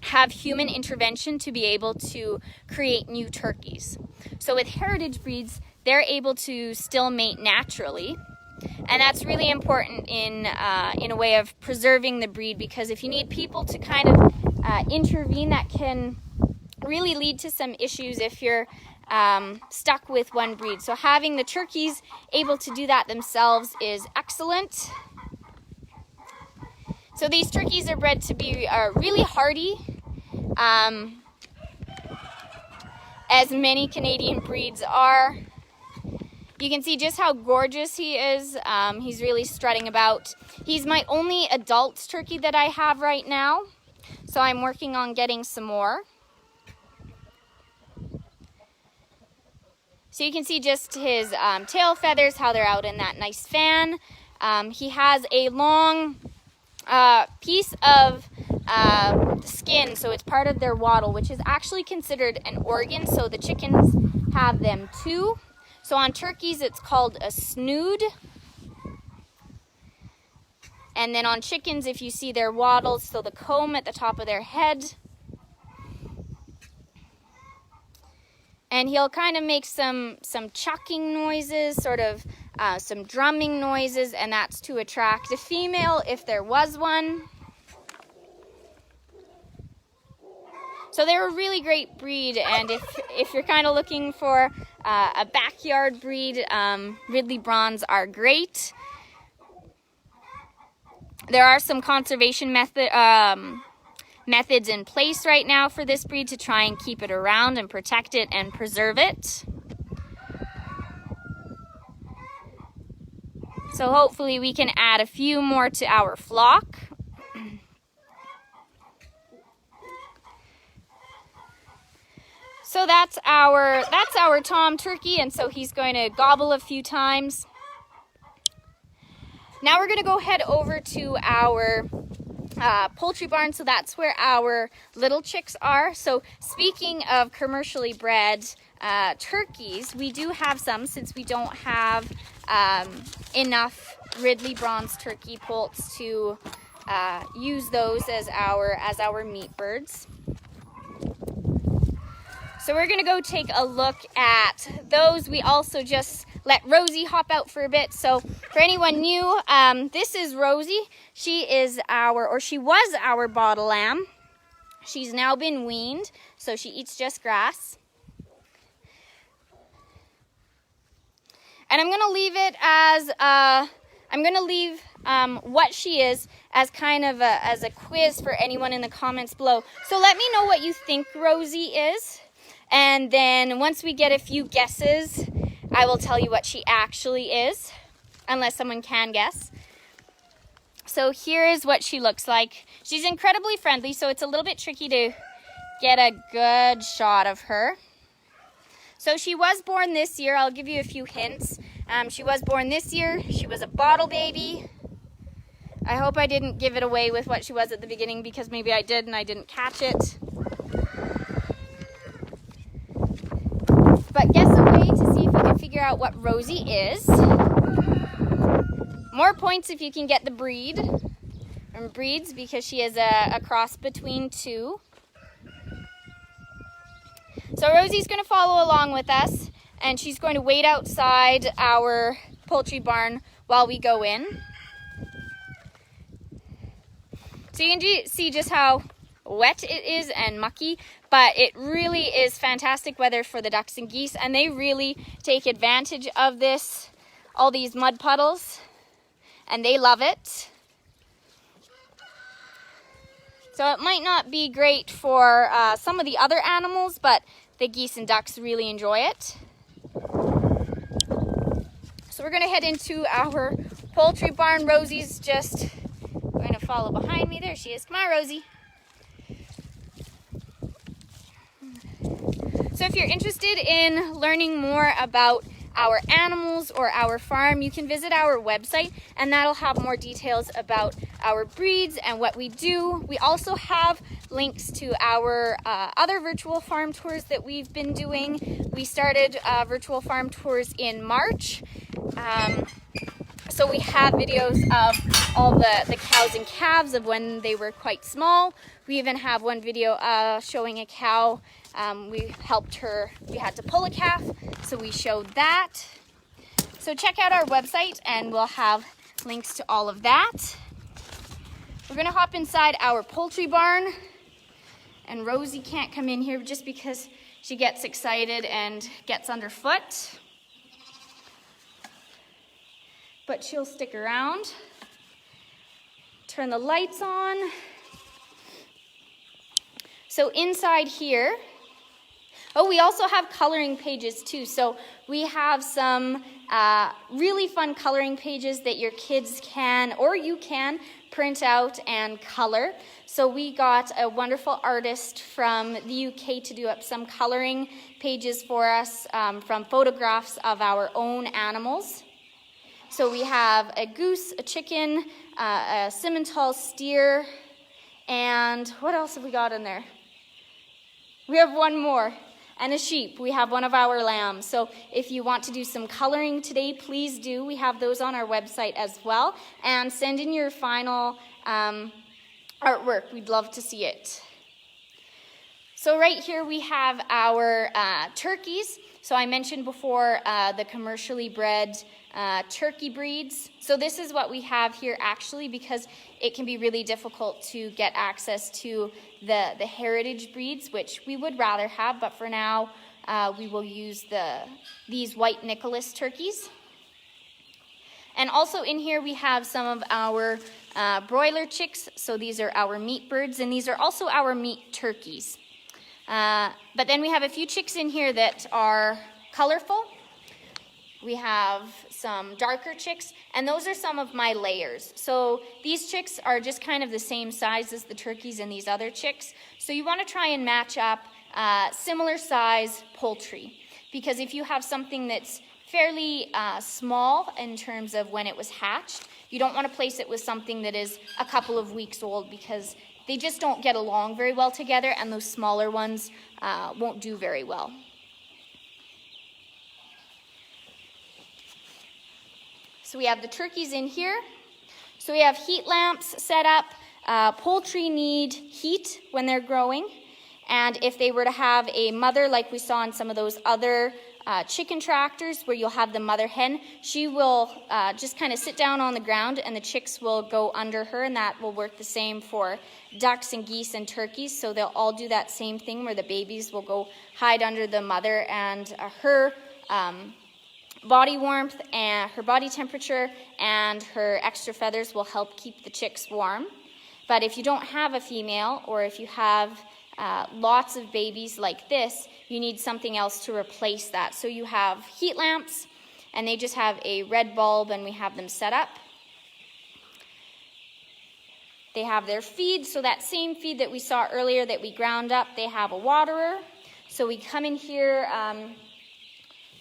have human intervention to be able to create new turkeys. So with heritage breeds, they're able to still mate naturally. And that's really important in a way of preserving the breed, because if you need people to kind of intervene, that can really lead to some issues if you're stuck with one breed. So having the turkeys able to do that themselves is excellent. So these turkeys are bred to be really hardy, as many Canadian breeds are. You can see just how gorgeous he is. He's really strutting about. He's my only adult turkey that I have right now, so I'm working on getting some more. So you can see just his tail feathers, how they're out in that nice fan. He has a long piece of skin, so it's part of their wattle, which is actually considered an organ, so the chickens have them too. So on turkeys, it's called a snood. And then on chickens, if you see their wattles, so the comb at the top of their head. And he'll kind of make some chucking noises, sort of some drumming noises, and that's to attract a female if there was one. So they're a really great breed, and if you're kind of looking for a backyard breed, Ridley Bronze are great. There are some conservation methods in place right now for this breed to try and keep it around and protect it and preserve it. So hopefully we can add a few more to our flock. So that's our Tom turkey, and so he's going to gobble a few times. Now we're going to go head over to our poultry barn, so that's where our little chicks are. So speaking of commercially bred turkeys, we do have some, since we don't have enough Ridley Bronze turkey poults to use those as our meat birds. So we're gonna go take a look at those. We also just let Rosie hop out for a bit. So for anyone new, this is Rosie. She was our bottle lamb. She's now been weaned, so she eats just grass. And I'm gonna leave it as what she is as kind of as a quiz for anyone in the comments below. So let me know what you think Rosie is. And then once we get a few guesses, I will tell you what she actually is, unless someone can guess. So here is what she looks like. She's incredibly friendly, so it's a little bit tricky to get a good shot of her. So she was born this year. I'll give you a few hints. She was born this year. She was a bottle baby. I hope I didn't give it away with what she was at the beginning, because maybe I did and I didn't catch it. But guess away to see if you can figure out what Rosie is. More points if you can get the breed, or breeds, because she is a cross between two. So Rosie's going to follow along with us, and she's going to wait outside our poultry barn while we go in. So you can see just how wet it is and mucky, but it really is fantastic weather for the ducks and geese, and they really take advantage of this, all these mud puddles, and they love it. So it might not be great for some of the other animals, but the geese and ducks really enjoy it. So we're going to head into our poultry barn. Rosie's just going to follow behind me. There she is. Come on, Rosie. So if you're interested in learning more about our animals or our farm, you can visit our website, and that'll have more details about our breeds and what we do. We also have links to our other virtual farm tours that we've been doing. We started virtual farm tours in March. So we have videos of all the cows and calves of when they were quite small. We even have one video showing a cow. We helped her, we had to pull a calf, so we showed that. So check out our website and we'll have links to all of that. We're gonna hop inside our poultry barn, and Rosie can't come in here just because she gets excited and gets underfoot. But she'll stick around. Turn the lights on. So inside here, oh, we also have coloring pages too. So we have some really fun coloring pages that your kids can, or you can, print out and color. So we got a wonderful artist from the UK to do up some coloring pages for us from photographs of our own animals. So we have a goose, a chicken, a Simmental steer, and what else have we got in there? We have one more, and a sheep. We have one of our lambs. So if you want to do some coloring today, please do. We have those on our website as well. And send in your final artwork. We'd love to see it. So right here we have our turkeys. So I mentioned before the commercially bred turkey breeds. So this is what we have here actually, because it can be really difficult to get access to the heritage breeds, which we would rather have, but for now we will use these white Nicholas turkeys. And also in here we have some of our broiler chicks. So these are our meat birds, and these are also our meat turkeys. But then we have a few chicks in here that are colorful. We have some darker chicks, and those are some of my layers. So these chicks are just kind of the same size as the turkeys and these other chicks. So you want to try and match up similar size poultry, because if you have something that's fairly small in terms of when it was hatched, you don't want to place it with something that is a couple of weeks old, because they just don't get along very well together, and those smaller ones won't do very well. So we have the turkeys in here. So we have heat lamps set up. Poultry need heat when they're growing. And if they were to have a mother, like we saw in some of those other chicken tractors where you'll have the mother hen, she will just kind of sit down on the ground and the chicks will go under her, and that will work the same for ducks and geese and turkeys. So they'll all do that same thing where the babies will go hide under the mother, and her body warmth and her body temperature and her extra feathers will help keep the chicks warm. But if you don't have a female, or if you have lots of babies like this, you need something else to replace that. So you have heat lamps, and they just have a red bulb, and we have them set up. They have their feed, so that same feed that we saw earlier that we ground up, they have a waterer. So we come in here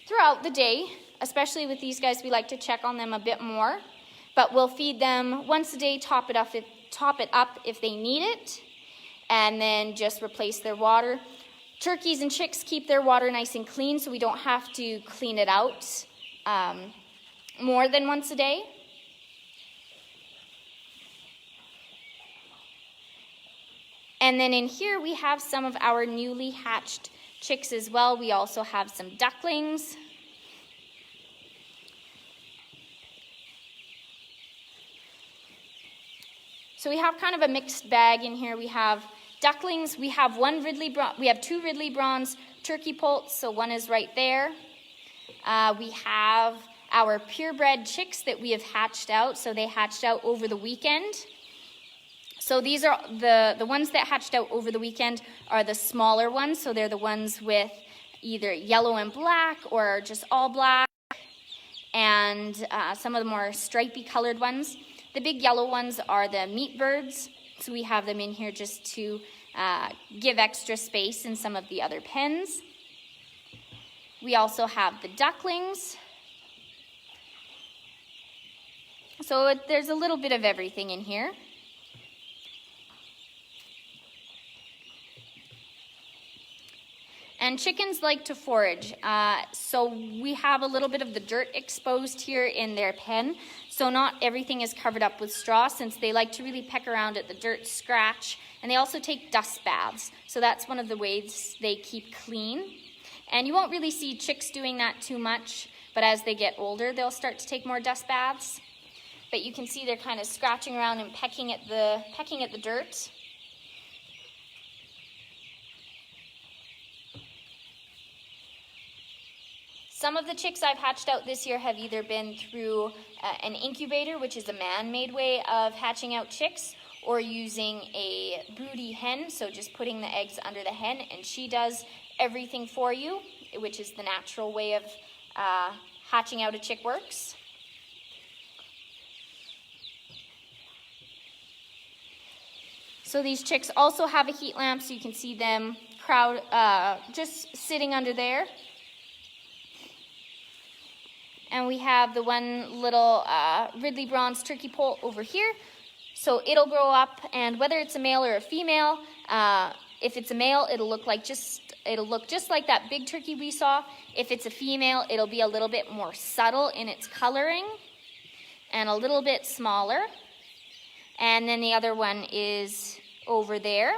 throughout the day. Especially with these guys, we like to check on them a bit more. But we'll feed them once a day, top it up if they need it, and then just replace their water. Turkeys and chicks keep their water nice and clean, so we don't have to clean it out more than once a day. And then in here we have some of our newly hatched chicks as well. We also have some ducklings. So we have kind of a mixed bag in here. We have ducklings. We have two Ridley bronze turkey poults, so one is right there. We have our purebred chicks that we have hatched out. So they hatched out over the weekend. So these are the ones that hatched out over the weekend are the smaller ones. So they're the ones with either yellow and black or just all black, and some of the more stripy colored ones. The big yellow ones are the meat birds, so we have them in here just to give extra space in some of the other pens. We also have the ducklings. So there's a little bit of everything in here. And chickens like to forage, so we have a little bit of the dirt exposed here in their pen. So not everything is covered up with straw, since they like to really peck around at the dirt, scratch, and they also take dust baths. So that's one of the ways they keep clean. And you won't really see chicks doing that too much, but as they get older, they'll start to take more dust baths. But you can see they're kind of scratching around and pecking at the dirt. Some of the chicks I've hatched out this year have either been through an incubator, which is a man-made way of hatching out chicks, or using a broody hen, so just putting the eggs under the hen, and she does everything for you, which is the natural way of hatching out a chick works. So these chicks also have a heat lamp, so you can see them just sitting under there. And we have the one little Ridley bronze turkey poult over here. So it'll grow up, and whether it's a male or a female, if it's a male, it'll look just like that big turkey we saw. If it's a female, it'll be a little bit more subtle in its coloring and a little bit smaller. And then the other one is over there.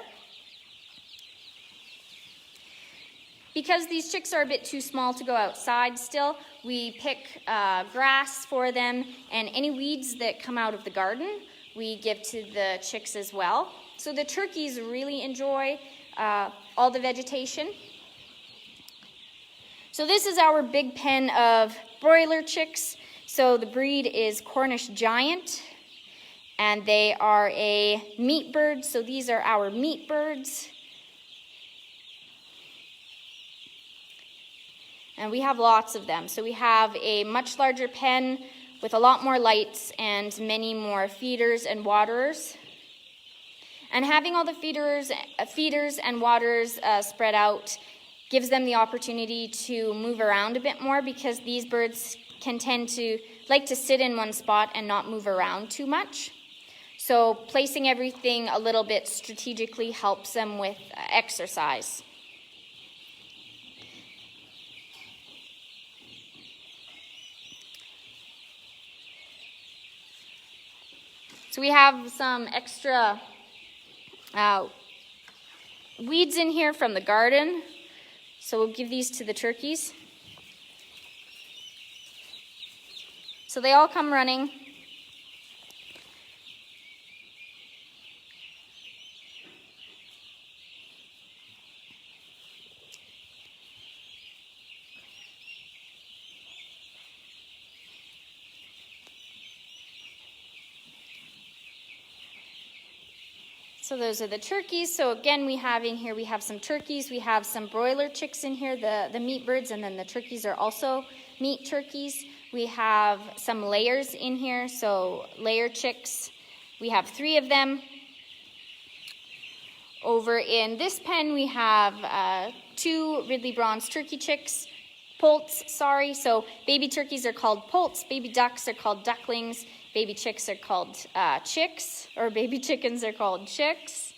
Because these chicks are a bit too small to go outside still, we pick grass for them, and any weeds that come out of the garden, we give to the chicks as well. So the turkeys really enjoy all the vegetation. So this is our big pen of broiler chicks. So the breed is Cornish Giant, and they are a meat bird. So these are our meat birds. And we have lots of them. So we have a much larger pen with a lot more lights and many more feeders and waterers. And having all the feeders and waterers spread out gives them the opportunity to move around a bit more, because these birds can tend to like to sit in one spot and not move around too much. So placing everything a little bit strategically helps them with exercise. So we have some extra weeds in here from the garden. So we'll give these to the turkeys. So they all come running. So those are the turkeys. So again, we have some turkeys. We have some broiler chicks in here, the meat birds, and then the turkeys are also meat turkeys. We have some layers in here, so layer chicks. We have 3 of them. Over in this pen, we have 2 Ridley bronze turkey chicks, poults, sorry. So baby turkeys are called poults, baby ducks are called ducklings, baby chicks are called chicks, or baby chickens are called chicks.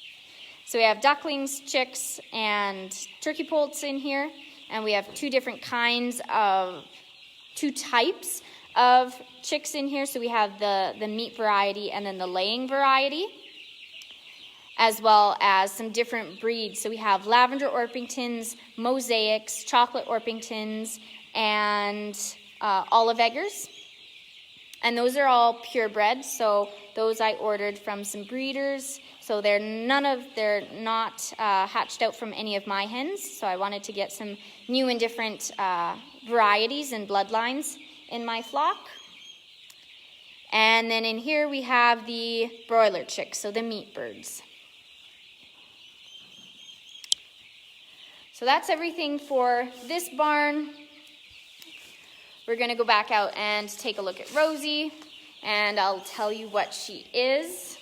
So we have ducklings, chicks, and turkey poults in here. And we have 2 types of chicks in here. So we have the meat variety and then the laying variety, as well as some different breeds. So we have lavender Orpingtons, mosaics, chocolate Orpingtons, and olive eggers. And those are all purebred, so those I ordered from some breeders. So they're not hatched out from any of my hens. So I wanted to get some new and different varieties and bloodlines in my flock. And then in here we have the broiler chicks, so the meat birds. So that's everything for this barn. We're going to go back out and take a look at Rosie, and I'll tell you what she is.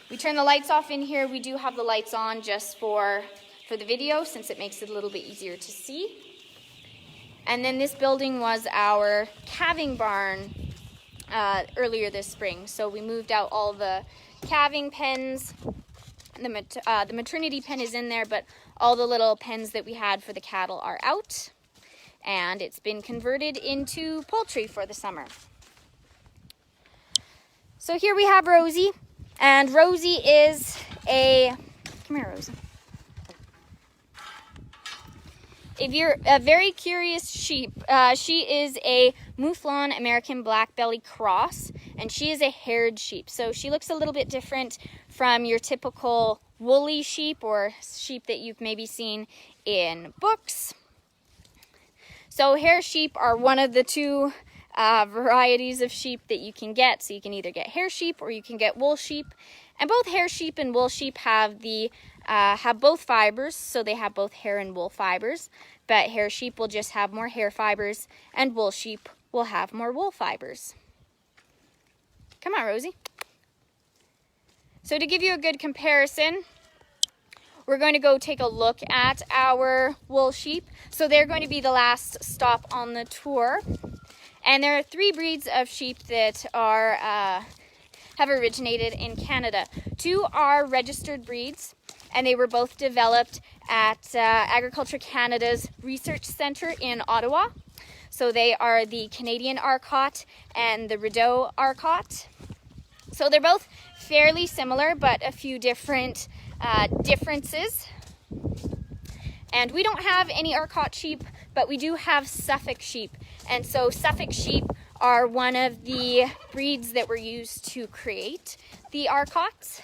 We turn the lights off in here. We do have the lights on just for the video, since it makes it a little bit easier to see. And then this building was our calving barn earlier this spring. So we moved out all the calving pens. The maternity pen is in there, but all the little pens that we had for the cattle are out. And it's been converted into poultry for the summer. So here we have Rosie. And Rosie is come here, Rosie. If you're a very curious sheep, she is a Mouflon American Black Belly cross, and she is a haired sheep. So she looks a little bit different from your typical woolly sheep or sheep that you've maybe seen in books. So hair sheep are one of the two varieties of sheep that you can get. So you can either get hair sheep or you can get wool sheep. And both hair sheep and wool sheep have both fibers, so they have both hair and wool fibers. But hair sheep will just have more hair fibers, and wool sheep will have more wool fibers. Come on, Rosie. So to give you a good comparison, we're going to go take a look at our wool sheep. So they're going to be the last stop on the tour. And there are 3 breeds of sheep that have originated in Canada. 2 are registered breeds, and they were both developed at Agriculture Canada's Research Centre in Ottawa. So they are the Canadian Arcot and the Rideau Arcot. So they're both fairly similar, but a few different differences. And we don't have any Arcot sheep, but we do have Suffolk sheep. And so Suffolk sheep are one of the breeds that were used to create the Arcots.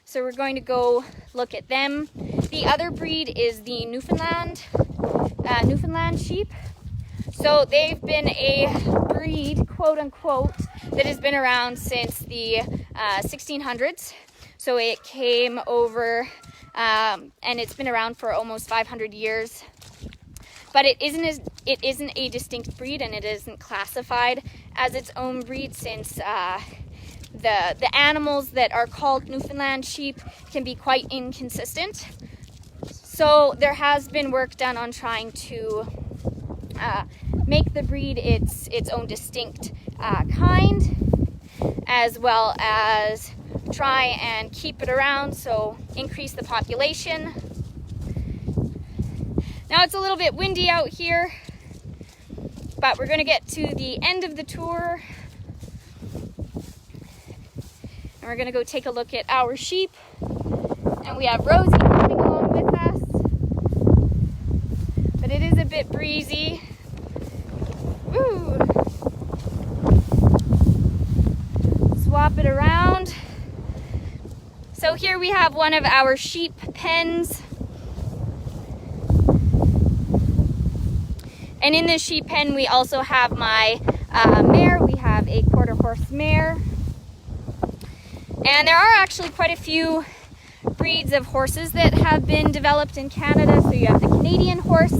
So we're going to go look at them. The other breed is the Newfoundland sheep. So they've been a breed, quote unquote, that has been around since the 1600s. So it came over and it's been around for almost 500 years. But it isn't a distinct breed, and it isn't classified as its own breed, since the animals that are called Newfoundland sheep can be quite inconsistent. So there has been work done on trying to make the breed its own distinct kind, as well as try and keep it around, so increase the population. Now it's a little bit windy out here, but we're going to get to the end of the tour. And we're going to go take a look at our sheep. And we have Rosie coming along with us. But it is a bit breezy. Woo! Swap it around. So here we have one of our sheep pens. And in this sheep pen, we also have my mare. We have a quarter horse mare. And there are actually quite a few breeds of horses that have been developed in Canada. So you have the Canadian horse,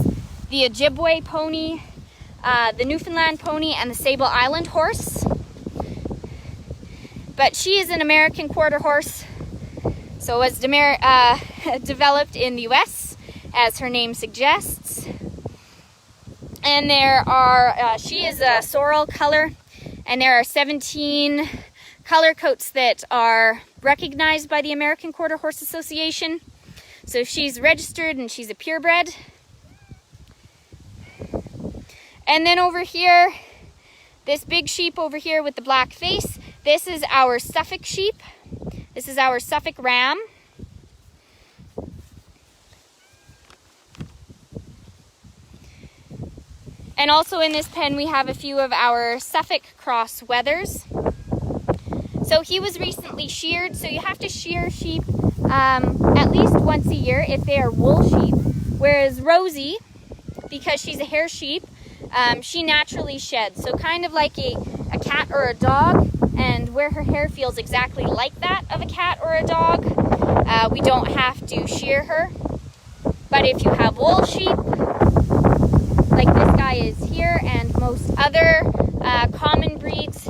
the Ojibwe pony, the Newfoundland pony, and the Sable Island horse. But she is an American quarter horse. So it was developed in the US, as her name suggests. And there are, she is a sorrel color, and there are 17 color coats that are recognized by the American Quarter Horse Association. So she's registered and she's a purebred. And then over here, this big sheep over here with the black face, this is our Suffolk sheep. This is our Suffolk ram. And also in this pen, we have a few of our Suffolk cross wethers. So he was recently sheared, so you have to shear sheep at least once a year if they are wool sheep. Whereas Rosie, because she's a hair sheep, she naturally sheds. So kind of like a cat or a dog, and where her hair feels exactly like that of a cat or a dog, we don't have to shear her. But if you have wool sheep, like this guy is here, and most other common breeds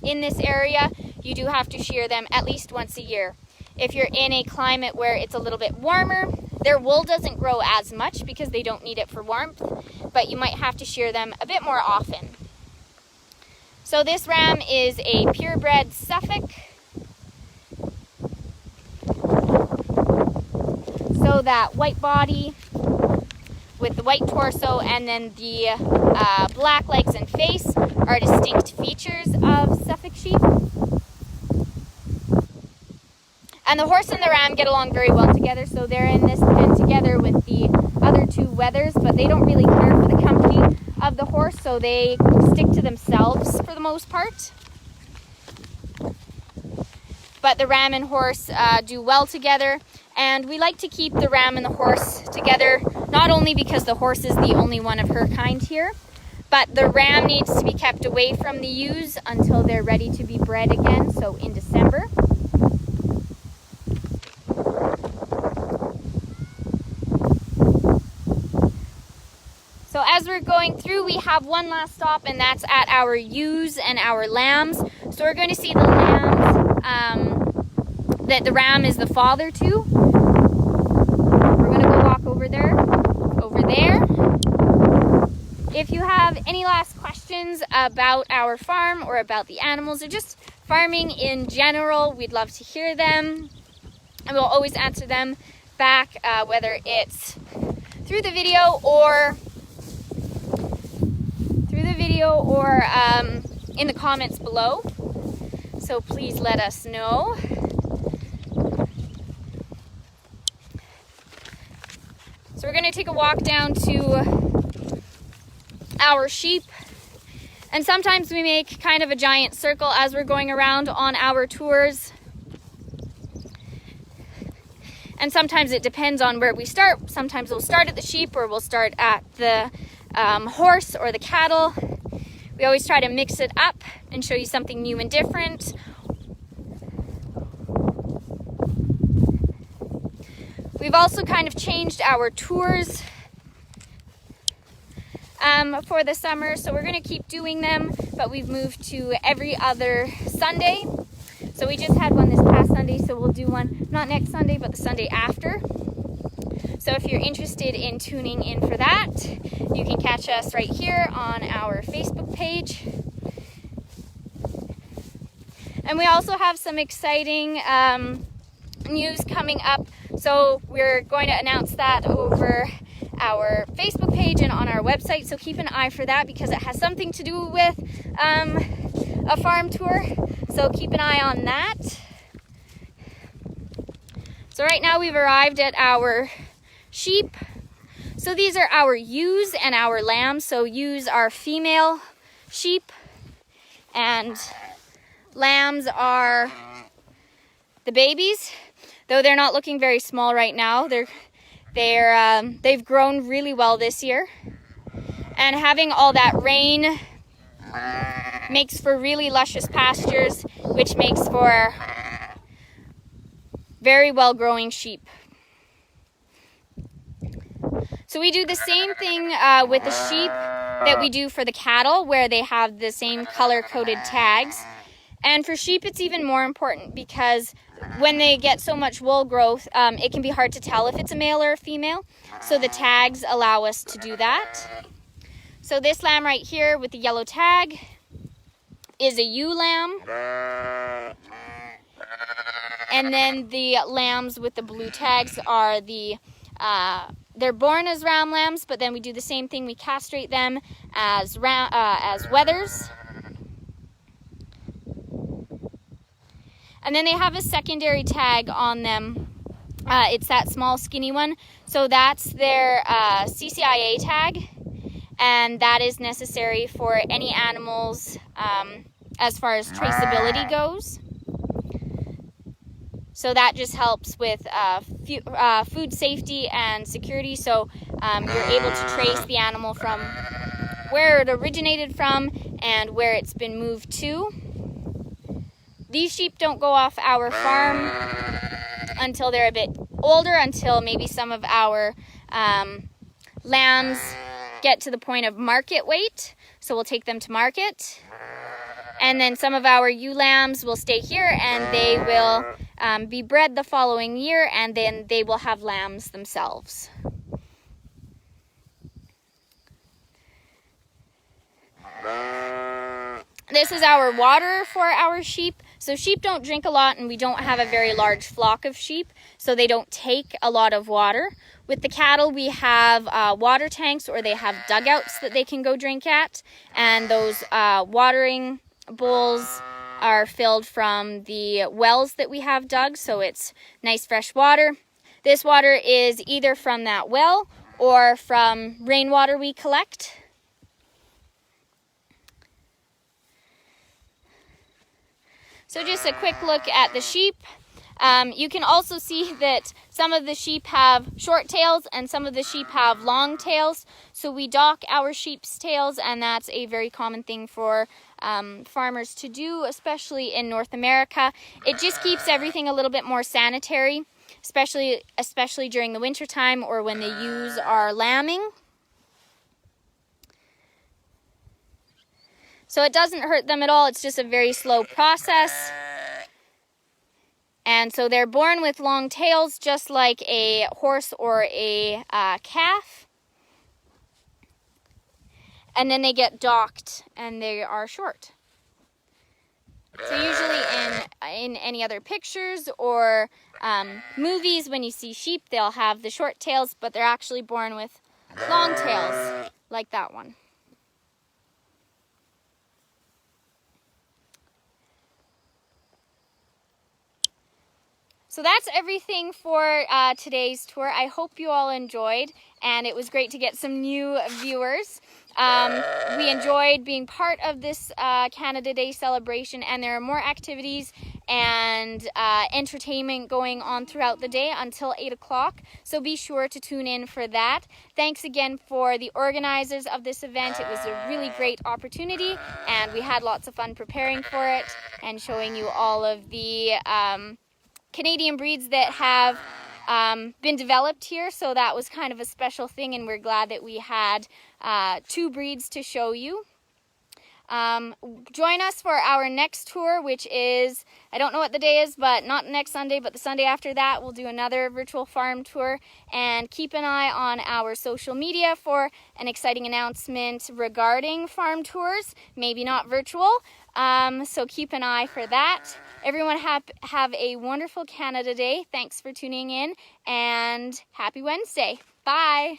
in this area, you do have to shear them at least once a year. If you're in a climate where it's a little bit warmer, their wool doesn't grow as much because they don't need it for warmth, but you might have to shear them a bit more often. So this ram is a purebred Suffolk. So that white body with the white torso and then the black legs and face are distinct features of Suffolk sheep. And the horse and the ram get along very well together, so they're in this pen together with the other two wethers, but they don't really care for the company of the horse, so they stick to themselves for the most part. But the ram and horse do well together, and we like to keep the ram and the horse together, not only because the horse is the only one of her kind here, but the ram needs to be kept away from the ewes until they're ready to be bred again, so in December. So as we're going through, we have one last stop, and that's at our ewes and our lambs. So we're going to see the lambs that the ram is the father to. We're going to go walk over there. If you have any last questions about our farm or about the animals or just farming in general, we'd love to hear them. And we'll always answer them back, whether it's through the video or in the comments below. So please let us know. So we're going to take a walk down to our sheep. And sometimes we make kind of a giant circle as we're going around on our tours. And sometimes it depends on where we start. Sometimes we'll start at the sheep, or we'll start at the horse or the cattle. We always try to mix it up and show you something new and different. We've also kind of changed our tours for the summer, so we're going to keep doing them, but we've moved to every other Sunday. So we just had one this past Sunday, so we'll do one not next Sunday, but the Sunday after. So if you're interested in tuning in for that, you can catch us right here on our Facebook page. And we also have some exciting news coming up. So we're going to announce that over our Facebook page and on our website. So keep an eye for that, because it has something to do with a farm tour. So keep an eye on that. So right now we've arrived at our sheep. So these are our ewes and our lambs. So ewes are female sheep and lambs are the babies. Though they're not looking very small right now. They've grown really well this year. And having all that rain makes for really luscious pastures, which makes for very well growing sheep. So we do the same thing with the sheep that we do for the cattle, where they have the same color-coded tags. And for sheep, it's even more important, because when they get so much wool growth, it can be hard to tell if it's a male or a female. So the tags allow us to do that. So this lamb right here with the yellow tag is a ewe lamb. And then the lambs with the blue tags are they're born as ram lambs, but then we do the same thing. We castrate them as wethers. And then they have a secondary tag on them. It's that small skinny one. So that's their CCIA tag. And that is necessary for any animals as far as traceability goes. So that just helps with food safety and security. So you're able to trace the animal from where it originated from and where it's been moved to. These sheep don't go off our farm until they're a bit older, until maybe some of our lambs get to the point of market weight. So we'll take them to market. And then some of our ewe lambs will stay here, and they will be bred the following year, and then they will have lambs themselves. This is our water for our sheep. So sheep don't drink a lot, and we don't have a very large flock of sheep, so they don't take a lot of water. With the cattle, we have water tanks, or they have dugouts that they can go drink at, and those watering bowls are filled from the wells that we have dug, so it's nice fresh water. This water is either from that well or from rainwater we collect. So just a quick look at the sheep. You can also see that some of the sheep have short tails and some of the sheep have long tails. So we dock our sheep's tails, and that's a very common thing for farmers to do, especially in North America. It just keeps everything a little bit more sanitary, especially during the winter time or when the ewes are lambing. So it doesn't hurt them at all. It's just a very slow process. And so they're born with long tails, just like a horse or a calf. And then they get docked, and they are short. So usually in any other pictures or movies, when you see sheep, they'll have the short tails, but they're actually born with long tails, like that one. So that's everything for today's tour. I hope you all enjoyed, and it was great to get some new viewers. We enjoyed being part of this Canada Day celebration, and there are more activities and entertainment going on throughout the day until 8 o'clock, so be sure to tune in for that. Thanks again for the organizers of this event. It was a really great opportunity, and we had lots of fun preparing for it and showing you all of the Canadian breeds that have been developed here, so that was kind of a special thing, and we're glad that we had 2 breeds to show you. Join us for our next tour, which is, I don't know what the day is, but not next Sunday, but the Sunday after that, we'll do another virtual farm tour. And keep an eye on our social media for an exciting announcement regarding farm tours, maybe not virtual. So keep an eye for that. Everyone have a wonderful Canada Day. Thanks for tuning in, and happy Wednesday. Bye.